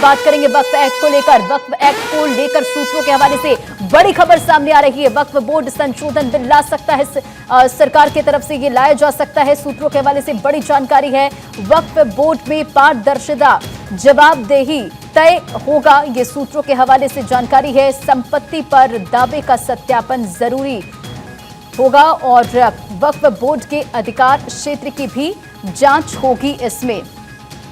बात करेंगे वक्फ एक्ट को लेकर। वक्फ एक्ट को लेकर सूत्रों के हवाले से बड़ी खबर सामने आ रही है। वक्फ बोर्ड संशोधन बिल ला सकता है, सरकार की तरफ से ये लाया जा सकता है। सूत्रों के हवाले से बड़ी जानकारी है। वक्फ बोर्ड में पारदर्शिता, जवाबदेही तय होगा, ये सूत्रों के हवाले से जानकारी है। संपत्ति पर दावे का सत्यापन जरूरी होगा और वक्फ बोर्ड के अधिकार क्षेत्र की भी जांच होगी इसमें।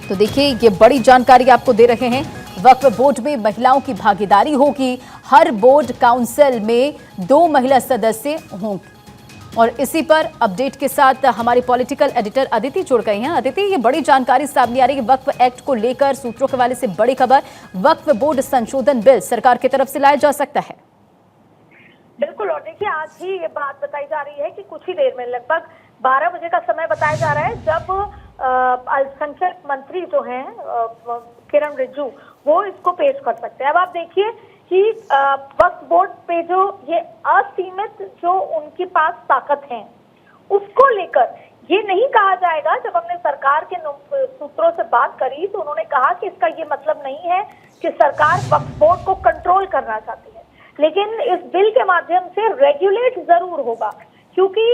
तो देखिए, ये बड़ी जानकारी आपको दे रहे हैं। वक्फ बोर्ड में महिलाओं की भागीदारी होगी। हर बोर्ड काउंसिल में 2 महिला सदस्य होंगे। और इसी पर अपडेट के साथ हमारे पॉलिटिकल एडिटर अदिति जुड़ गई हैं। अदिति, ये बड़ी जानकारी सामने आ रही है वक्फ एक्ट को लेकर। सूत्रों के हवाले से बड़ी खबर, वक्फ बोर्ड संशोधन बिल सरकार की तरफ से लाया जा सकता है। बिल्कुल, और देखिए आज ही ये बात बताई जा रही है कि कुछ ही देर में, लगभग 12 बजे का समय बताया जा रहा है, जब अल्पसंख्यक मंत्री जो हैं किरण रिजिजू, वो इसको पेश कर सकते हैं। अब आप देखिए कि वक्फ बोर्ड पे जो ये असीमित जो उनके पास ताकत है, उसको लेकर ये नहीं कहा जाएगा। जब हमने सरकार के सूत्रों से बात करी तो उन्होंने कहा कि इसका ये मतलब नहीं है कि सरकार वक्फ बोर्ड को कंट्रोल करना चाहती है, लेकिन इस बिल के माध्यम से रेगुलेट जरूर होगा। क्योंकि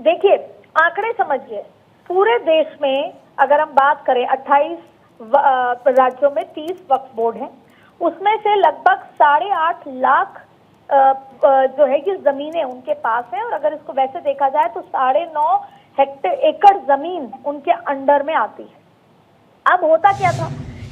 देखिए, आंकड़े समझिए, पूरे देश में अगर हम बात करें 28 राज्यों में 30 वक्फ बोर्ड हैं, उसमें से लगभग 8.5 लाख जो है कि जमीनें उनके पास है। और अगर इसको वैसे देखा जाए तो 9.5 एकड़ जमीन उनके अंडर में आती है। अब होता क्या था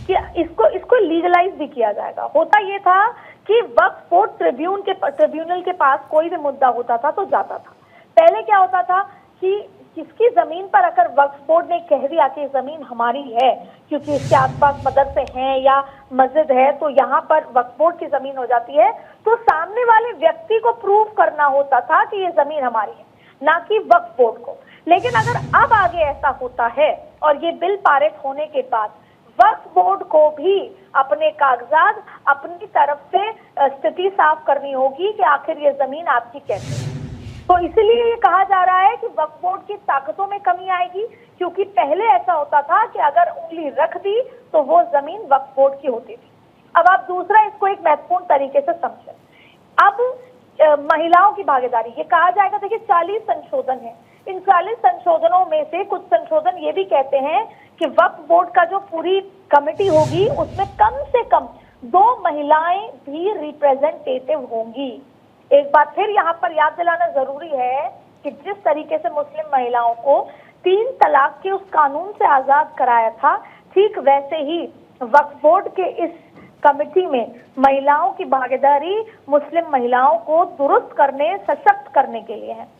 कि इसको लीगलाइज भी किया जाएगा। होता ये था कि वक्फ बोर्ड ट्रिब्यूनल के पास कोई भी मुद्दा होता था तो जाता था। पहले क्या होता था कि किसकी जमीन पर अगर वक्फ बोर्ड ने कह दिया कि जमीन हमारी है क्योंकि इसके आसपास मदरसे हैं या मस्जिद है, तो यहाँ पर वक्फ बोर्ड की जमीन हो जाती है, तो सामने वाले व्यक्ति को प्रूव करना होता था कि ये जमीन हमारी है, ना कि वक्फ बोर्ड को। लेकिन अगर अब आगे ऐसा होता है और ये बिल पारित होने के बाद वक्फ बोर्ड को भी अपने कागजात, अपनी तरफ से स्थिति साफ करनी होगी कि आखिर ये जमीन आपकी कैसे है। तो इसीलिए ये कहा जा रहा है कि वक्फ बोर्ड की ताकतों में कमी आएगी, क्योंकि पहले ऐसा होता था कि अगर उंगली रख दी तो वो जमीन वक्फ बोर्ड की होती थी। अब आप दूसरा इसको एक महत्वपूर्ण तरीके से समझें। अब महिलाओं की भागीदारी, ये कहा जाएगा, देखिए 40 संशोधन है। इन 40 संशोधनों में से कुछ संशोधन ये भी कहते हैं कि वक्फ बोर्ड का जो पूरी कमेटी होगी उसमें कम से कम 2 महिलाएं भी रिप्रेजेंटेटिव होंगी। एक बात फिर यहाँ पर याद दिलाना जरूरी है कि जिस तरीके से मुस्लिम महिलाओं को 3 तलाक के उस कानून से आजाद कराया था, ठीक वैसे ही वक्फ बोर्ड के इस कमेटी में महिलाओं की भागीदारी मुस्लिम महिलाओं को दुरुस्त करने, सशक्त करने के लिए है।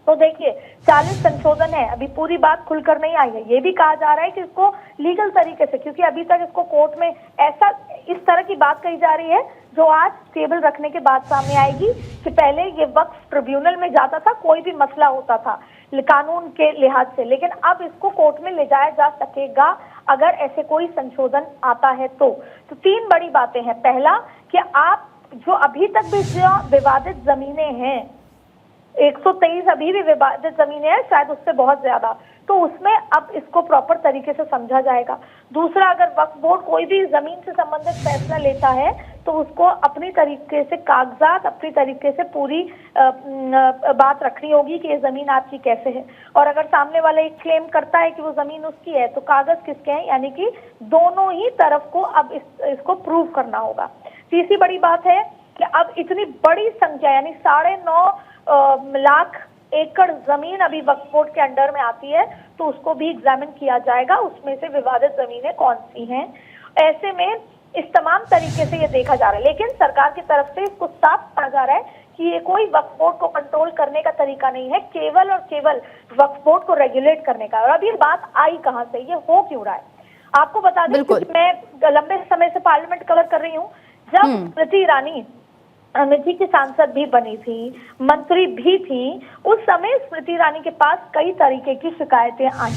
तो देखिए 40 संशोधन है, अभी पूरी बात खुलकर नहीं आई है। ये भी कहा जा रहा है कि इसको लीगल तरीके से, क्योंकि अभी तक इसको कोर्ट में ऐसा इस तरह की बात कही जा रही है जो आज टेबल रखने के बाद सामने आएगी कि पहले ये वक्फ ट्रिब्यूनल में जाता था, कोई भी मसला होता था कानून के लिहाज से, लेकिन अब इसको कोर्ट में ले जाया जा सकेगा अगर ऐसे कोई संशोधन आता है तो 3 बड़ी बातें हैं। पहला कि आप जो अभी तक भी जो विवादित जमीनें हैं, 123 अभी भी विवादित जमीनें हैं, शायद उससे बहुत ज्यादा, तो उसमें अब इसको प्रॉपर तरीके से समझा जाएगा। दूसरा, अगर वक्फ बोर्ड कोई भी जमीन से संबंधित फैसला लेता है तो उसको अपनी तरीके से कागजात, अपनी तरीके से पूरी बात रखनी होगी कि ये जमीन आपकी कैसे है। और अगर सामने वाला एक क्लेम करता है कि वो जमीन उसकी है तो कागज किसके हैं, यानी कि दोनों ही तरफ को अब इसको प्रूव करना होगा। तीसरी बड़ी बात है कि अब इतनी बड़ी संख्या, यानी 9.5 लाख एकड़ जमीन अभी वक्फ बोर्ड के अंडर में आती है, तो उसको भी एग्जामिन किया जाएगा, उसमें से विवादित जमीनें कौन सी हैं। ऐसे में इस तमाम तरीके से ये देखा जा रहा है, लेकिन सरकार की तरफ से इसको साफ कहा जा रहा है कि ये कोई वक्फ बोर्ड को कंट्रोल करने का तरीका नहीं है, केवल और केवल वक्फ बोर्ड को रेगुलेट करने का। और अब ये बात आई कहां से, ये हो क्यों रहा है, आपको बता दें कि मैं लंबे समय से पार्लियामेंट कवर कर रही हूँ। जब स्मृति ईरानी अमेठी की सांसद भी बनी थी, मंत्री भी थी, उस समय स्मृति ईरानी के पास कई तरीके की शिकायतें आई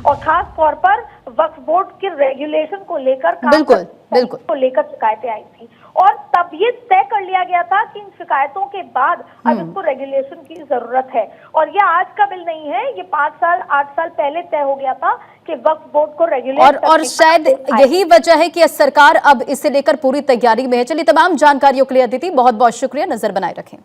और खास तौर पर वक्फ बोर्ड के रेगुलेशन को लेकर बिल्कुल, बिल्कुल। को लेकर शिकायतें आई थी और तब ये तय कर लिया गया था कि इन शिकायतों के बाद अब इसको रेगुलेशन की जरूरत है। और ये आज का बिल नहीं है, ये 5 साल 8 साल पहले तय हो गया था कि वक्फ बोर्ड को रेगुलेट और शायद यही वजह है कि सरकार अब इसे लेकर पूरी तैयारी में है। चलिए, तमाम जानकारियों के लिए अदिति बहुत बहुत शुक्रिया, नजर बनाए रखें।